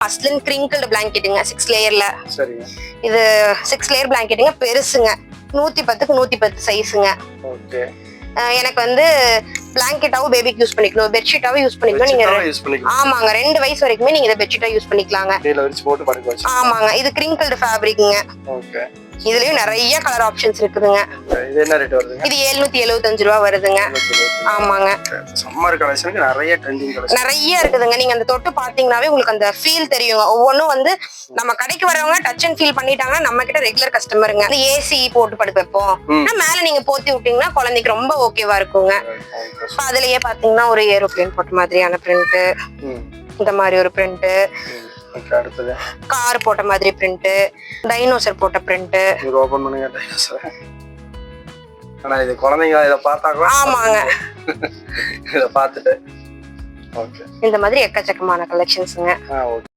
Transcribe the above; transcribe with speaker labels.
Speaker 1: Muslin கிரிங்கிள்டு பிளாங்கெட்டுங்க 6 லேயர்ல.
Speaker 2: சரிங்க.
Speaker 1: இது 6 layer பிளாங்கெட்டுங்க, பெருசுங்க. 110க்கு 110 சைஸுங்க.
Speaker 2: Okay.
Speaker 1: எனக்கு வந்து பிளாங்கெட்டாவும் பேபிக்கு யூஸ் பண்ணிக்கணும், பெட்ஷீட்டாவும் யூஸ் பண்ணிக்கணும். நீங்க
Speaker 2: யூஸ் பண்ணிக்கலாம்.
Speaker 1: ஆமாங்க, 2 வயசு வரைக்குமே நீங்க இதை பெட்ஷீட்டா யூஸ் பண்ணிக்கலாங்க.
Speaker 2: கீழ விரிச்சு போட்டு படுக்க வச்சு.
Speaker 1: ஆமாங்க, இது கிரிங்கிள்டு ஃபேப்ரிக்ங்க.
Speaker 2: ஓகே.
Speaker 1: இதுலயும் நிறைய கலர் ஆப்ஷன்ஸ் இருக்குதுங்க.
Speaker 2: இது என்ன ரேட் வருதுங்க?
Speaker 1: இது 775 ரூபா வருதுங்க. ஆமாங்க.
Speaker 2: சம்மர் கலெக்ஷனுக்கு நிறைய ட்ரெண்டிங் கலெக்ஷன்
Speaker 1: நிறைய இருக்குதுங்க. நீங்க அந்த தொட்டு பாத்தீங்கன்னாவே உங்களுக்கு அந்த ஃபீல் தெரியுங்க. ஒவ்வொன்றும் வந்து நம்ம கடைக்கு வரவங்க டச் அண்ட் ஃபீல் பண்ணிட்டாங்கன்னா நம்ம கிட்ட ரெகுலர் கஸ்டமருங்க. இந்த ஏசி போட்டு படுக்க வைப்போம், மேல நீங்க போத்தி விட்டீங்கன்னா குழந்தைக்கு ரொம்ப ஓகேவா இருக்குங்க. அதுலயே பாத்தீங்கன்னா ஒரு ஏரோப்ளேன் போட்ட மாதிரியான பிரிண்ட், இந்த மாதிரி ஒரு பிரிண்ட்,
Speaker 2: அடுத்தது
Speaker 1: கார் போட்ட மாதிரி பிரிண்ட், டைனோசர் போட்ட பிரிண்ட்.
Speaker 2: இது ஓபன் பண்ணுங்க டைனோசர். ஆனா இது குழந்தைங்க இத பார்த்தாங்க.
Speaker 1: ஆமாங்க.
Speaker 2: இத பார்த்துட்டு ஓகே.
Speaker 1: இந்த மாதிரி எக்கச்சக்கமான கலெக்ஷன்ஸ்ங்க.
Speaker 2: ஓகே.